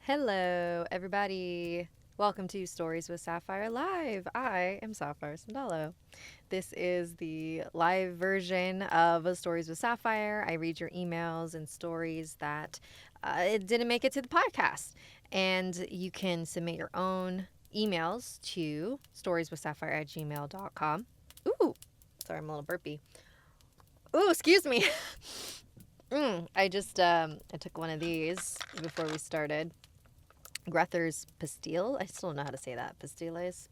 Hello, everybody. Welcome to Stories with Sapphire Live. I am Sapphire Sandalo. This is the live version of Stories with Sapphire. I read your emails and stories that it didn't make it to the podcast. And you can submit your own emails to storieswithsapphire@gmail.com. Ooh, sorry, I'm a little burpy. Ooh, excuse me. I took one of these before we started. Gruther's Pastille. I still don't know how to say that. Pastilles.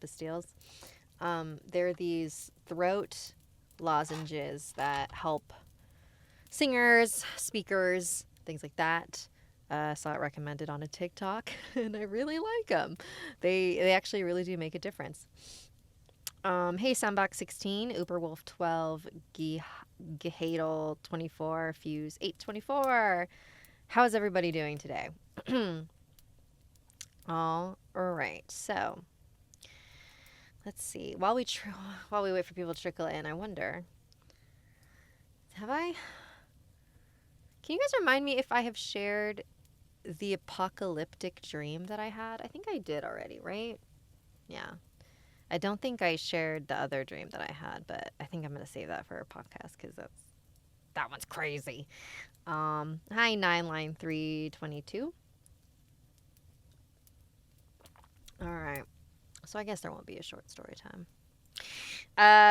They're these throat lozenges that help singers, speakers, things like that. Saw it recommended on a TikTok, and I really like them. They actually really do make a difference. Hey, Sandbach 16, Uberwolf 12, Gehadel 24, Fuse 824. How is everybody doing today? All right. So let's see. While we wait for people to trickle in, I wonder, have I? Can you guys remind me if I have shared the apocalyptic dream that I had? I think I did already, right? Yeah. I don't think I shared the other dream that I had, but I think I'm gonna save that for a podcast because that one's crazy. Hi, 9line322. All right. So I guess there won't be a short story time.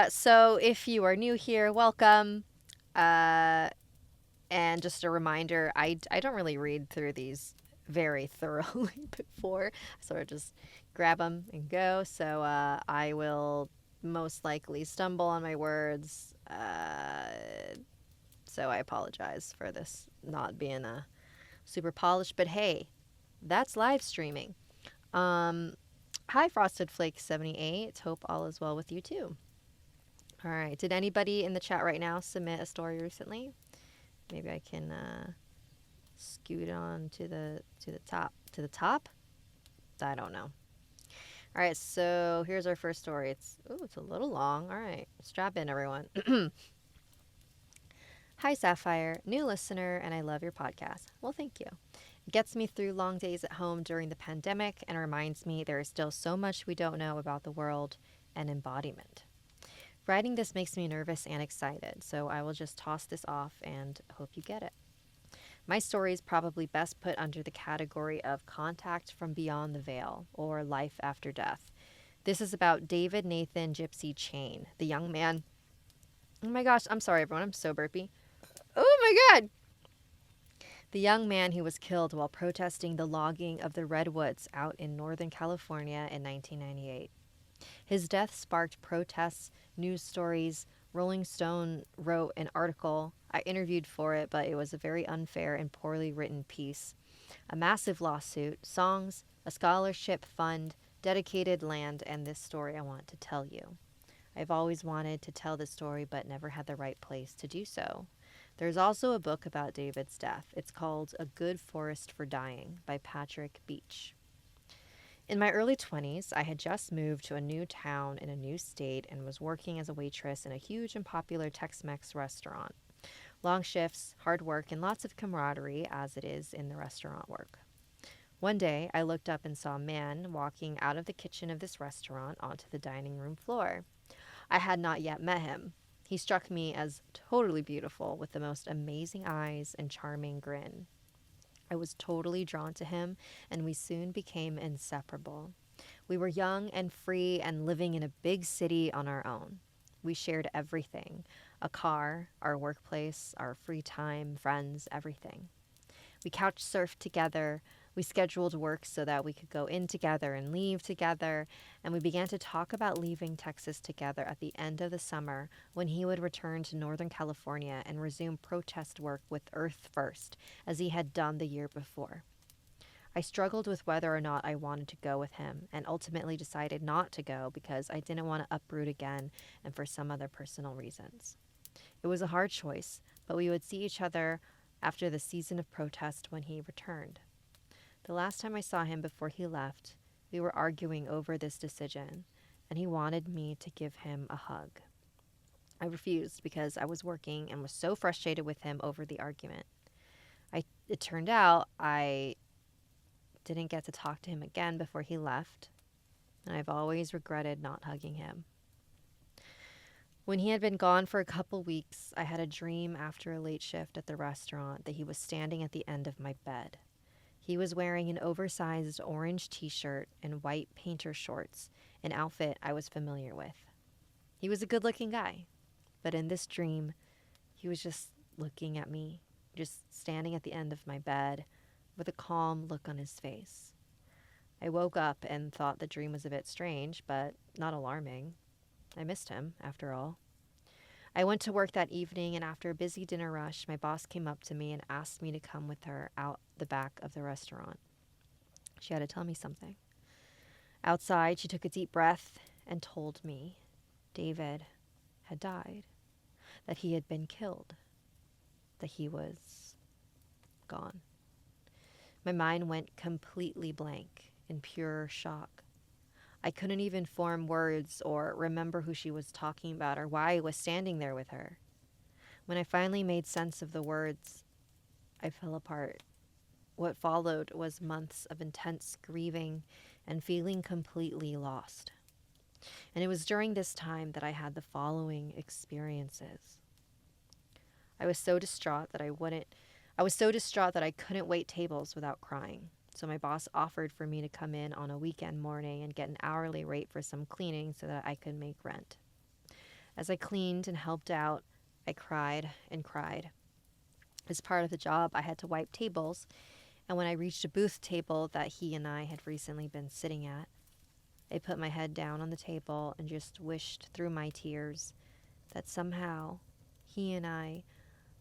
So if you are new here, welcome. And just a reminder, I don't really read through these very thoroughly before. I sort of just grab them and go. So I will most likely stumble on my words. So I apologize for this not being a super polished. But hey, that's live streaming. Hi, Frosted Flake 78. Hope all is well with you too. All right. Did anybody in the chat right now submit a story recently? Maybe I can scoot on to the top. To the top? I don't know. All right, so here's our first story. It's a little long. All right, strap in, everyone. Hi, Sapphire, new listener, and I love your podcast. Well, thank you. It gets me through long days at home during the pandemic and reminds me there is still so much we don't know about the world and embodiment. Writing this makes me nervous and excited, so I will just toss this off and hope you get it. My story is probably best put under the category of Contact from Beyond the Veil, or Life After Death. This is about David Nathan Gypsy Chain, the young man. Oh my gosh, I'm sorry everyone, I'm so burpy. Oh my god! The young man who was killed while protesting the logging of the redwoods out in Northern California in 1998. His death sparked protests, news stories. Rolling Stone wrote an article. I interviewed for it, but it was a very unfair and poorly written piece. A massive lawsuit, songs, a scholarship fund, dedicated land, and this story I want to tell you. I've always wanted to tell this story, but never had the right place to do so. There's also a book about David's death. It's called A Good Forest for Dying by Patrick Beach. In my early 20s, I had just moved to a new town in a new state and was working as a waitress in a huge and popular Tex-Mex restaurant. Long shifts, hard work, and lots of camaraderie as it is in the restaurant work. One day, I looked up and saw a man walking out of the kitchen of this restaurant onto the dining room floor. I had not yet met him. He struck me as totally beautiful with the most amazing eyes and charming grin. I was totally drawn to him, and we soon became inseparable. We were young and free and living in a big city on our own. We shared everything: a car, our workplace, our free time, friends, everything. We couch surfed together. We scheduled work so that we could go in together and leave together, and we began to talk about leaving Texas together at the end of the summer when he would return to Northern California and resume protest work with Earth First, as he had done the year before. I struggled with whether or not I wanted to go with him, and ultimately decided not to go because I didn't want to uproot again and for some other personal reasons. It was a hard choice, but we would see each other after the season of protest when he returned. The last time I saw him before he left, we were arguing over this decision, and he wanted me to give him a hug. I refused because I was working and was so frustrated with him over the argument. It turned out I didn't get to talk to him again before he left, and I've always regretted not hugging him. When he had been gone for a couple weeks, I had a dream after a late shift at the restaurant that he was standing at the end of my bed. He was wearing an oversized orange t-shirt and white painter shorts, an outfit I was familiar with. He was a good-looking guy, but in this dream, he was just looking at me, just standing at the end of my bed with a calm look on his face. I woke up and thought the dream was a bit strange, but not alarming. I missed him, after all. I went to work that evening, and after a busy dinner rush, my boss came up to me and asked me to come with her out the back of the restaurant. She had to tell me something. Outside, she took a deep breath and told me David had died, that he had been killed, that he was gone. My mind went completely blank in pure shock. I couldn't even form words or remember who she was talking about or why I was standing there with her. When I finally made sense of the words, I fell apart. What followed was months of intense grieving and feeling completely lost. And it was during this time that I had the following experiences. I was so distraught that I couldn't wait tables without crying. So my boss offered for me to come in on a weekend morning and get an hourly rate for some cleaning so that I could make rent. As I cleaned and helped out, I cried and cried. As part of the job, I had to wipe tables, and when I reached a booth table that he and I had recently been sitting at, I put my head down on the table and just wished through my tears that somehow he and I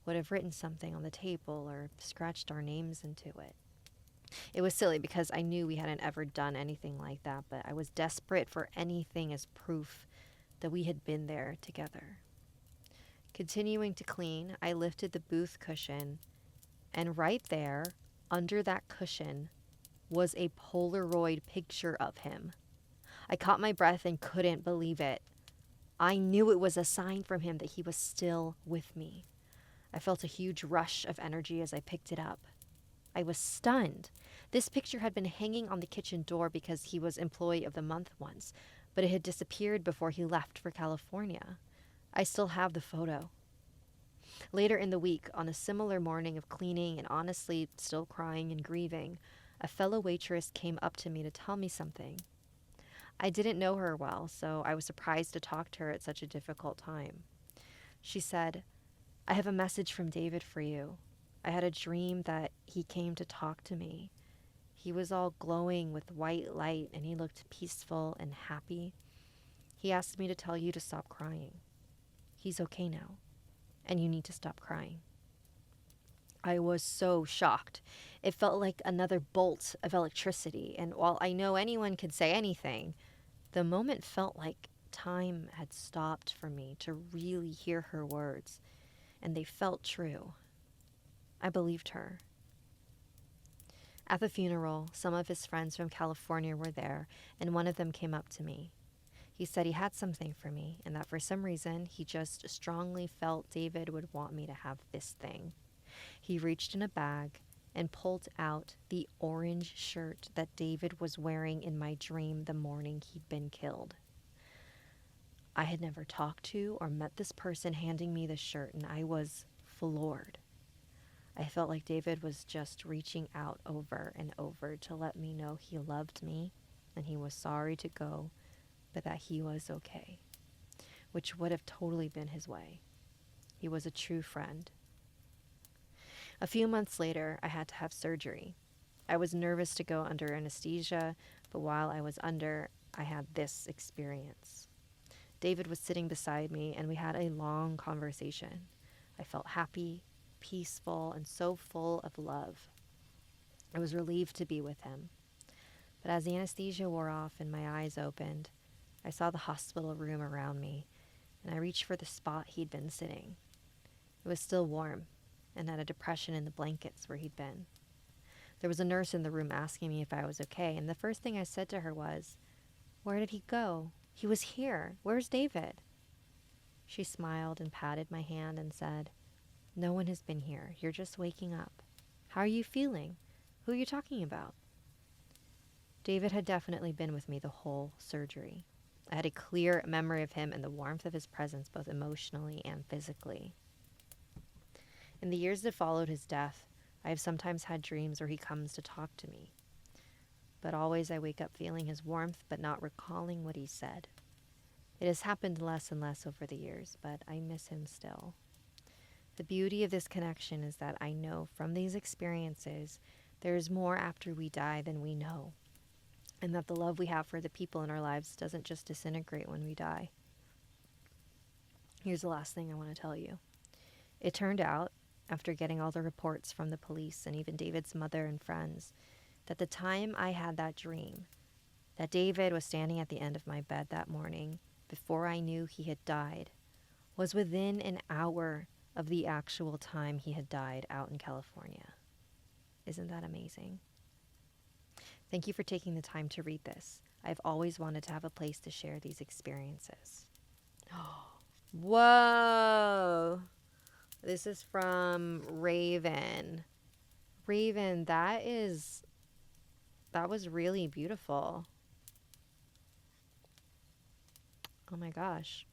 would have written something on the table or scratched our names into it. It was silly because I knew we hadn't ever done anything like that, but I was desperate for anything as proof that we had been there together. Continuing to clean, I lifted the booth cushion, and right there, under that cushion, was a Polaroid picture of him. I caught my breath and couldn't believe it. I knew it was a sign from him that he was still with me. I felt a huge rush of energy as I picked it up. I was stunned. This picture had been hanging on the kitchen door because he was Employee of the Month once, but it had disappeared before he left for California. I still have the photo. Later in the week, on a similar morning of cleaning and honestly still crying and grieving, a fellow waitress came up to me to tell me something. I didn't know her well, so I was surprised to talk to her at such a difficult time. She said, "I have a message from David for you. I had a dream that he came to talk to me. He was all glowing with white light and he looked peaceful and happy. He asked me to tell you to stop crying. He's okay now, and you need to stop crying." I was so shocked. It felt like another bolt of electricity, and while I know anyone could say anything, the moment felt like time had stopped for me to really hear her words, and they felt true. I believed her. At the funeral, some of his friends from California were there, and one of them came up to me. He said he had something for me, and that for some reason, he just strongly felt David would want me to have this thing. He reached in a bag and pulled out the orange shirt that David was wearing in my dream the morning he'd been killed. I had never talked to or met this person handing me the shirt, and I was floored. I felt like David was just reaching out over and over to let me know he loved me and he was sorry to go, but that he was okay, which would have totally been his way. He was a true friend. A few months later, I had to have surgery. I was nervous to go under anesthesia, but while I was under, I had this experience. David was sitting beside me, and we had a long conversation. I felt happy, peaceful, and so full of love. I was relieved to be with him. But as the anesthesia wore off and my eyes opened, I saw the hospital room around me, and I reached for the spot he'd been sitting. It was still warm, and had a depression in the blankets where he'd been. There was a nurse in the room asking me if I was okay, and the first thing I said to her was, "Where did he go? He was here. Where's David?" She smiled and patted my hand and said, "No one has been here. You're just waking up. How are you feeling? Who are you talking about?" David had definitely been with me the whole surgery. I had a clear memory of him and the warmth of his presence, both emotionally and physically. In the years that followed his death, I have sometimes had dreams where he comes to talk to me. But always I wake up feeling his warmth, but not recalling what he said. It has happened less and less over the years, but I miss him still. The beauty of this connection is that I know from these experiences there is more after we die than we know, and that the love we have for the people in our lives doesn't just disintegrate when we die. Here's the last thing I want to tell you. It turned out, after getting all the reports from the police and even David's mother and friends, that the time I had that dream, that David was standing at the end of my bed that morning before I knew he had died, was within an hour of the actual time he had died out in California. Isn't that amazing? Thank you for taking the time to read this. I've always wanted to have a place to share these experiences. Whoa! This is from Raven. Raven, that was really beautiful. Oh my gosh.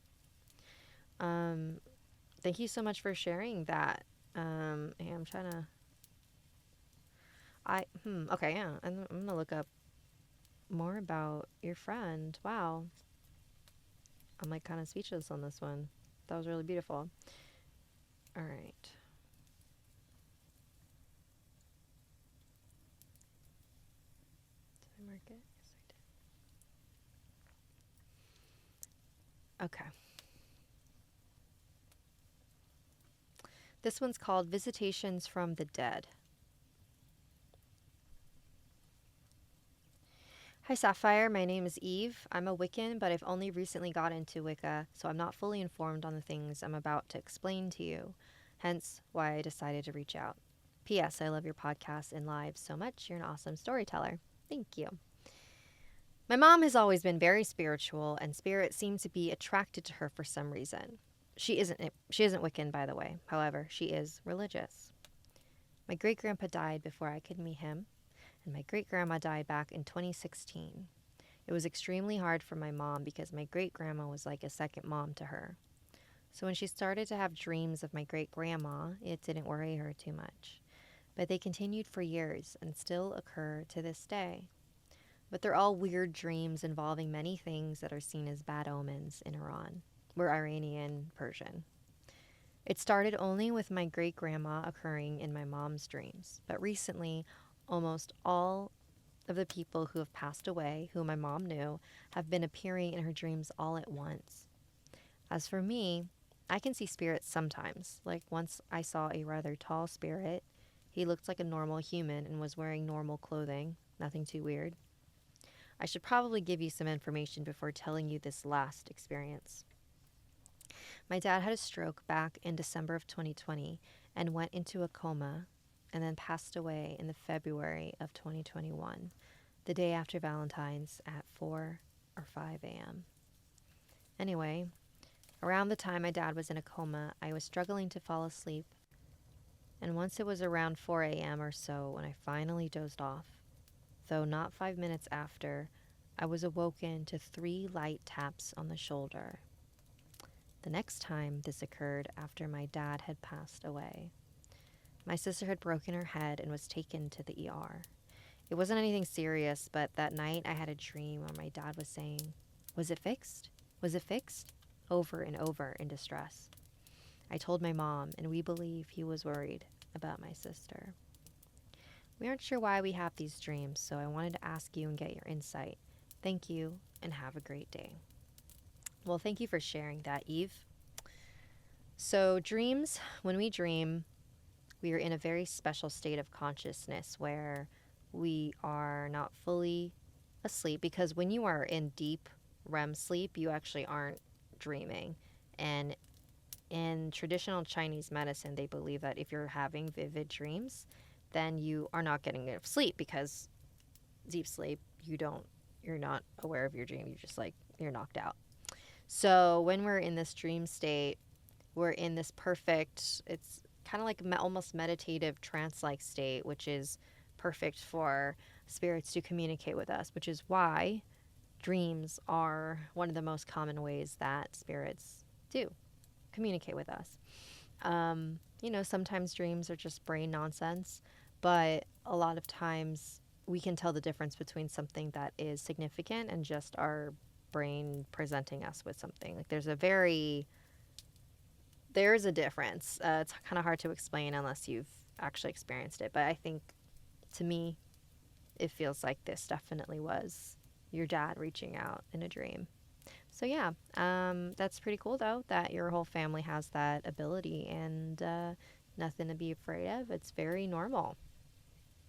Thank you so much for sharing that. Hey, I'm trying to. Okay, yeah. I'm gonna look up more about your friend. Wow. I'm like kind of speechless on this one. That was really beautiful. All right. Did I mark it? Yes, I did. Okay. This one's called Visitations from the Dead. Hi Sapphire, my name is Eve. I'm a Wiccan, but I've only recently got into Wicca, so I'm not fully informed on the things I'm about to explain to you, hence why I decided to reach out. P.S. I love your podcast and lives so much. You're an awesome storyteller. Thank you. My mom has always been very spiritual, and spirits seem to be attracted to her for some reason. She isn't Wiccan, by the way. However, she is religious. My great-grandpa died before I could meet him, and my great-grandma died back in 2016. It was extremely hard for my mom because my great-grandma was like a second mom to her. So when she started to have dreams of my great-grandma, it didn't worry her too much. But they continued for years and still occur to this day. But they're all weird dreams involving many things that are seen as bad omens in Iran. We're Iranian Persian. It started only with my great-grandma occurring in my mom's dreams, but recently almost all of the people who have passed away, who my mom knew, have been appearing in her dreams all at once. As for me, I can see spirits sometimes. Like once I saw a rather tall spirit. He looked like a normal human and was wearing normal clothing. Nothing too weird. I should probably give you some information before telling you this last experience. My dad had a stroke back in December of 2020 and went into a coma and then passed away in the February of 2021, the day after Valentine's at 4 or 5 a.m. Anyway, around the time my dad was in a coma, I was struggling to fall asleep, and once it was around 4 a.m. or so when I finally dozed off, though not 5 minutes after, I was awoken to 3 light taps on the shoulder. The next time this occurred after my dad had passed away. My sister had broken her head and was taken to the ER. It wasn't anything serious, but that night I had a dream where my dad was saying, "Was it fixed? Was it fixed?" over and over in distress. I told my mom, and we believe he was worried about my sister. We aren't sure why we have these dreams, so I wanted to ask you and get your insight. Thank you, and have a great day. Well, thank you for sharing that, Eve. So dreams, when we dream, we are in a very special state of consciousness where we are not fully asleep, because when you are in deep REM sleep, you actually aren't dreaming. And in traditional Chinese medicine, they believe that if you're having vivid dreams, then you are not getting enough sleep, because deep sleep, you're not aware of your dream. You're knocked out. So when we're in this dream state, we're in this perfect, it's kind of like almost meditative trance-like state, which is perfect for spirits to communicate with us, which is why dreams are one of the most common ways that spirits do communicate with us. Sometimes dreams are just brain nonsense, but a lot of times we can tell the difference between something that is significant and just our brain presenting us with something. Like there's a difference. It's kind of hard to explain unless you've actually experienced it. But I think to me, it feels like this definitely was your dad reaching out in a dream. So yeah, that's pretty cool though that your whole family has that ability and nothing to be afraid of. It's very normal.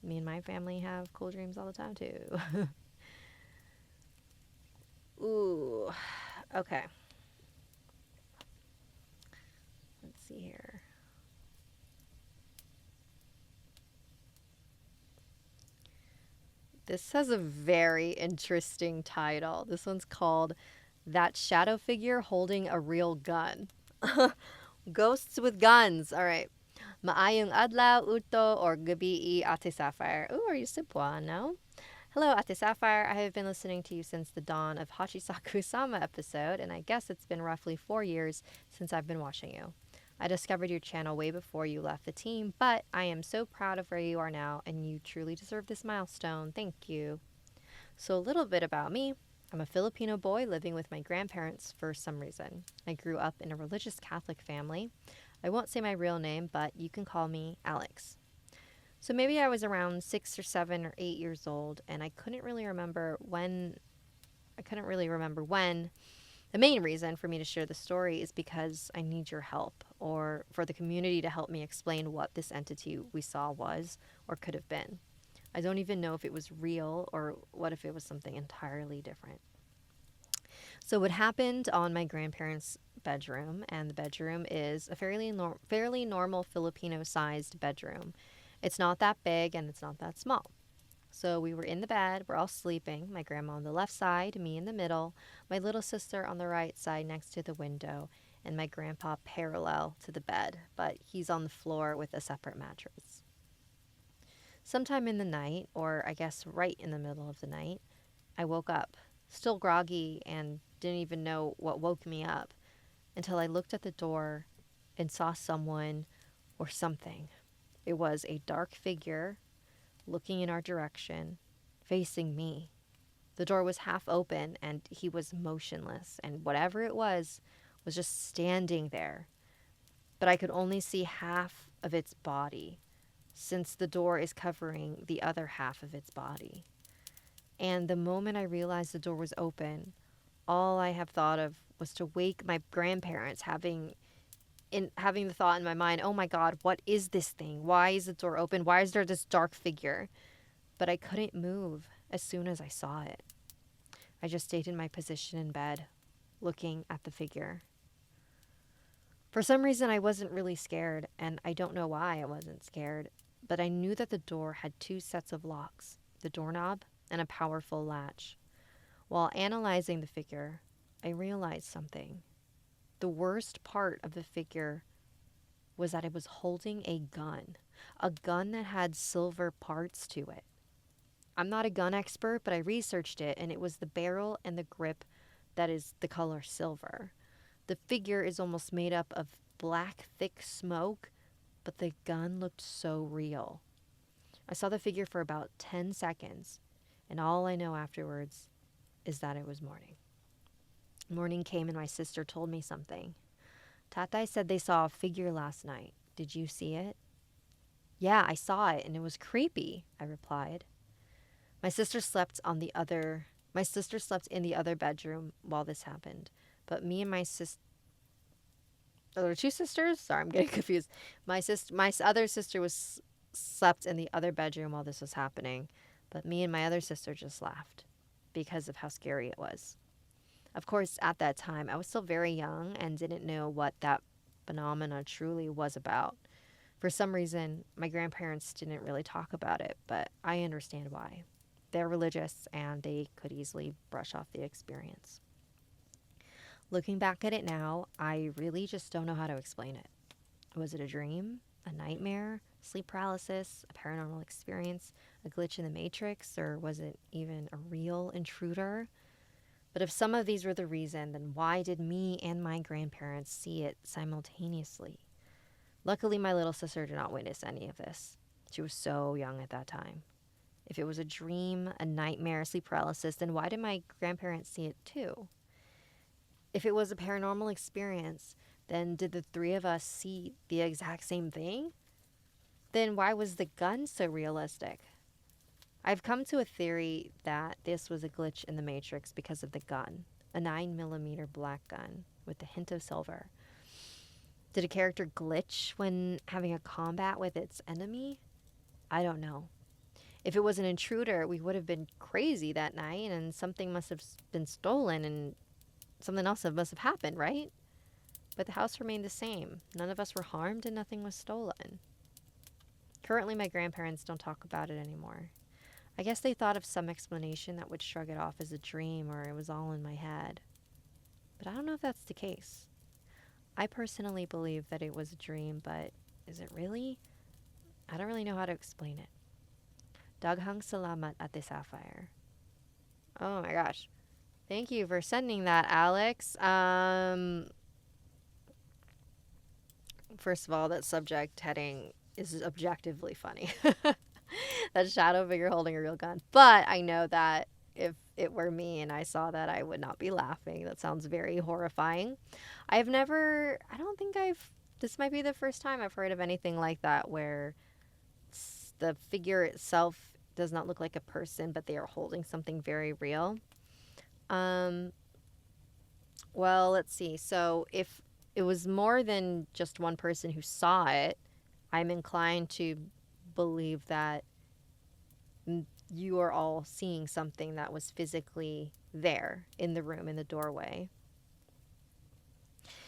Me and my family have cool dreams all the time too. Ooh, okay. Let's see here. This has a very interesting title. This one's called That Shadow Figure Holding a Real Gun. Ghosts with Guns. All right. Maayong adlaw, uto, or gabi, Ate Sapphire. Ooh, are you Cebuano? Hello, Ate Sapphire. I have been listening to you since the dawn of Hachisaku-sama episode, and I guess it's been roughly 4 years since I've been watching you. I discovered your channel way before you left the team, but I am so proud of where you are now, and you truly deserve this milestone. Thank you. So a little bit about me. I'm a Filipino boy living with my grandparents for some reason. I grew up in a religious Catholic family. I won't say my real name, but you can call me Alex. So maybe I was around 6 or 7 or 8 years old, and I couldn't really remember when. The main reason for me to share the story is because I need your help, or for the community to help me explain what this entity we saw was or could have been. I don't even know if it was real or what if it was something entirely different. So what happened on my grandparents' bedroom, and the bedroom is a fairly normal Filipino-sized bedroom. It's not that big and it's not that small. So we were in the bed, we're all sleeping, my grandma on the left side, me in the middle, my little sister on the right side next to the window, and my grandpa parallel to the bed, but he's on the floor with a separate mattress. Sometime in the night, or I guess right in the middle of the night, I woke up, still groggy and didn't even know what woke me up, until I looked at the door and saw someone or something. It was a dark figure looking in our direction, facing me. The door was half open and he was motionless, and whatever it was just standing there. But I could only see half of its body, since the door is covering the other half of its body. And the moment I realized the door was open, all I have thought of was to wake my grandparents, having the thought in my mind, oh my God, what is this thing? Why is the door open? Why is there this dark figure? But I couldn't move as soon as I saw it. I just stayed in my position in bed, looking at the figure. For some reason, I wasn't really scared, and I don't know why I wasn't scared, but I knew that the door had 2 sets of locks, the doorknob and a powerful latch. While analyzing the figure, I realized something. The worst part of the figure was that it was holding a gun that had silver parts to it. I'm not a gun expert, but I researched it, and it was the barrel and the grip that is the color silver. The figure is almost made up of black, thick smoke, but the gun looked so real. I saw the figure for about 10 seconds, and all I know afterwards is that it was morning. Morning came and my sister told me something. Tatai said they saw a figure last night. Did you see it? Yeah, I saw it and it was creepy, I replied. My sister slept in the other bedroom while this happened. But me and my sister, are there 2 sisters? Sorry, I'm getting confused. My other sister slept in the other bedroom while this was happening. But me and my other sister just laughed because of how scary it was. Of course, at that time, I was still very young and didn't know what that phenomena truly was about. For some reason, my grandparents didn't really talk about it, but I understand why. They're religious and they could easily brush off the experience. Looking back at it now, I really just don't know how to explain it. Was it a dream? a nightmare, sleep paralysis, a paranormal experience, a glitch in the matrix, or was it even a real intruder? But if some of these were the reason, then why did me and my grandparents see it simultaneously? Luckily, my little sister did not witness any of this. She was so young at that time. If it was a dream, a nightmare, sleep paralysis, then why did my grandparents see it too? If it was a paranormal experience, then did the three of us see the exact same thing? Then why was the gun so realistic? I've come to a theory that this was a glitch in the Matrix because of the gun, a 9mm black gun with a hint of silver. Did a character glitch when having a combat with its enemy? I don't know. If it was an intruder, we would have been crazy that night and something must have been stolen and something else must have happened, right? But the house remained the same. None of us were harmed and nothing was stolen. Currently, my grandparents don't talk about it anymore. I guess they thought of some explanation that would shrug it off as a dream or it was all in my head. But I don't know if that's the case. I personally believe that it was a dream, but is it really? I don't really know how to explain it. Daghang salamat, Ate Sapphire. Oh my gosh. Thank you for sending that, Alex. First of all, that subject heading is objectively funny. That shadow figure holding a real gun. But I know that if it were me and I saw that, I would not be laughing. That sounds very horrifying. This might be the first time I've heard of anything like that where the figure itself does not look like a person, but they are holding something very real. Well, let's see. So if it was more than just one person who saw it, I'm inclined to believe that you are all seeing something that was physically there in the room, in the doorway.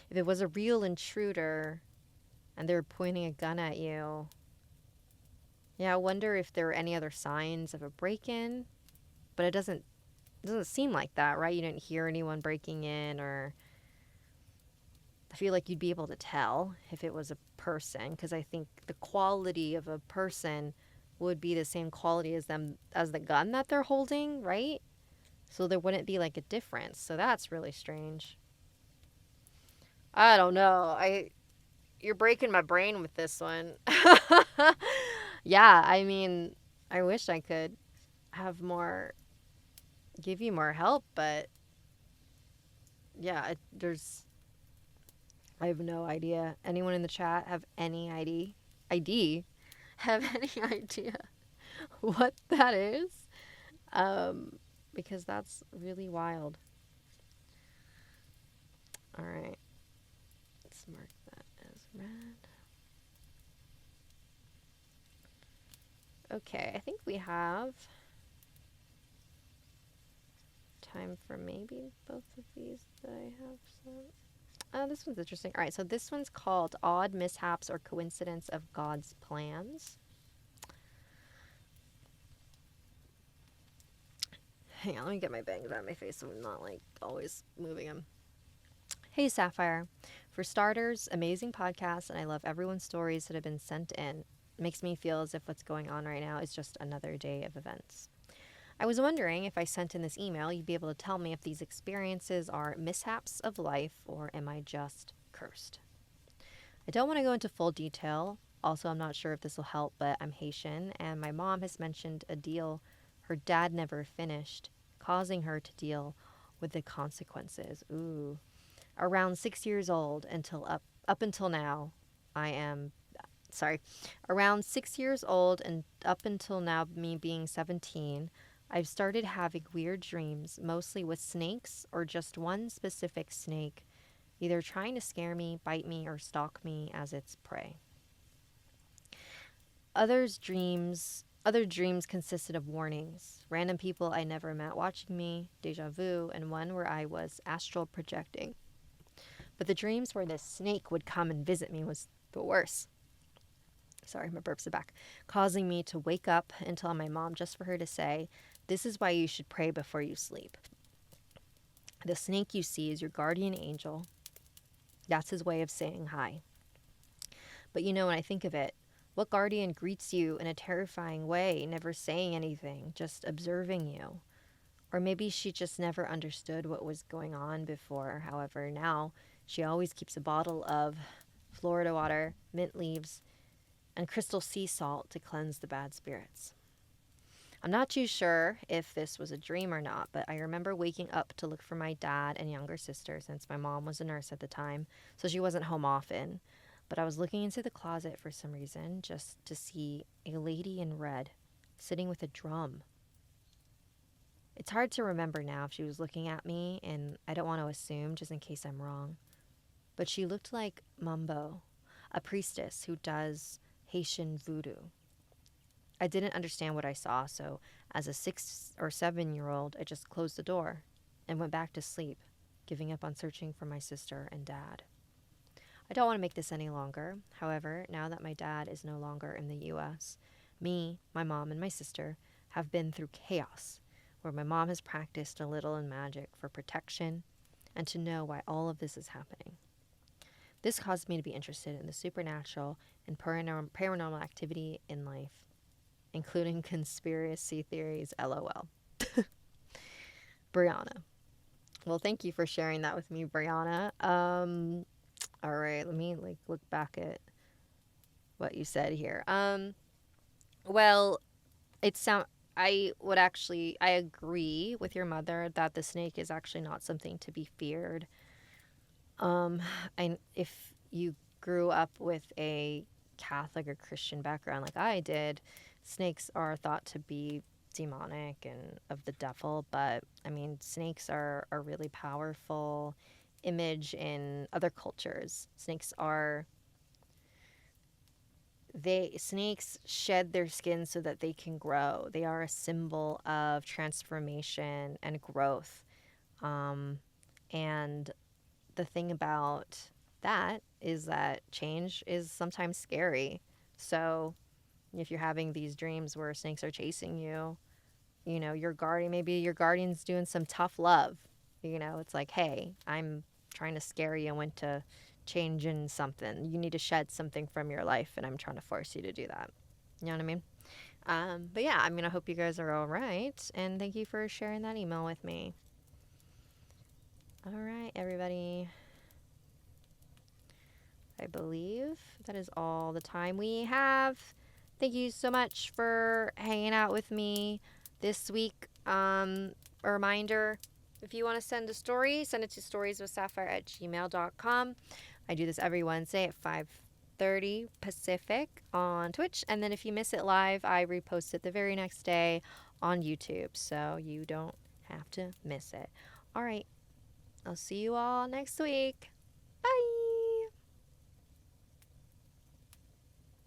If it was a real intruder and they're pointing a gun at you, yeah, I wonder if there were any other signs of a break-in, but it doesn't seem like that, right? You didn't hear anyone breaking in, or I feel like you'd be able to tell if it was a person, because I think the quality of a person would be the same quality as the gun that they're holding, right? So there wouldn't be like a difference. So that's really strange. I don't know. You're breaking my brain with this one. Yeah, I mean, I wish I could give you more help, but yeah, I have no idea. Anyone in the chat have any idea? Have any idea what that is? Because that's really wild. All right. Let's mark that as red. Okay, I think we have time for maybe both of these that I have sent. Oh, this one's interesting. All right, so this one's called Odd Mishaps or Coincidence of God's Plans. Hang on, let me get my bangs out of my face so I'm not like always moving them. Hey, Sapphire. For starters, amazing podcast, and I love everyone's stories that have been sent in. It makes me feel as if what's going on right now is just another day of events. I was wondering if I sent in this email, you'd be able to tell me if these experiences are mishaps of life or am I just cursed? I don't want to go into full detail. Also, I'm not sure if this will help, but I'm Haitian and my mom has mentioned a deal her dad never finished, causing her to deal with the consequences. Ooh. Around 6 years old up until now, around 6 years old and up until now, me being 17, I've started having weird dreams, mostly with snakes or just one specific snake, either trying to scare me, bite me, or stalk me as its prey. Other dreams consisted of warnings, random people I never met watching me, deja vu, and one where I was astral projecting. But the dreams where this snake would come and visit me was the worst. Sorry, my burps are back. Causing me to wake up and tell my mom just for her to say, "This is why you should pray before you sleep. The snake you see is your guardian angel. That's his way of saying hi." But when I think of it, what guardian greets you in a terrifying way, never saying anything, just observing you? Or maybe she just never understood what was going on before. However, now she always keeps a bottle of Florida water, mint leaves, and crystal sea salt to cleanse the bad spirits. I'm not too sure if this was a dream or not, but I remember waking up to look for my dad and younger sister since my mom was a nurse at the time, so she wasn't home often. But I was looking into the closet for some reason just to see a lady in red sitting with a drum. It's hard to remember now if she was looking at me, and I don't want to assume just in case I'm wrong. But she looked like Mumbo, a priestess who does Haitian voodoo. I didn't understand what I saw, so as a 6 or 7-year-old, I just closed the door and went back to sleep, giving up on searching for my sister and dad. I don't want to make this any longer. However, now that my dad is no longer in the US, me, my mom, and my sister have been through chaos, where my mom has practiced a little in magic for protection and to know why all of this is happening. This caused me to be interested in the supernatural and paranormal activity in life, including conspiracy theories, lol. Brianna. Well, thank you for sharing that with me, Brianna. All right, let me look back at what you said here. Well, I agree with your mother that the snake is actually not something to be feared. And if you grew up with a Catholic or Christian background like I did, snakes are thought to be demonic and of the devil. But I mean, snakes are a really powerful image in other cultures. Snakes shed their skin so that they can grow. They are a symbol of transformation and growth. And the thing about that is that change is sometimes scary. So if you're having these dreams where snakes are chasing you, maybe your guardian's doing some tough love. It's like, hey, I'm trying to scare you into changing something. You need to shed something from your life, and I'm trying to force you to do that. You know what I mean? But yeah, I hope you guys are all right, and thank you for sharing that email with me. All right, everybody. I believe that is all the time we have. Thank you so much for hanging out with me this week. A reminder, if you want to send a story, send it to storieswithsapphire@gmail.com. I do this every Wednesday at 5:30 Pacific on Twitch. And then if you miss it live, I repost it the very next day on YouTube. So you don't have to miss it. All right. I'll see you all next week.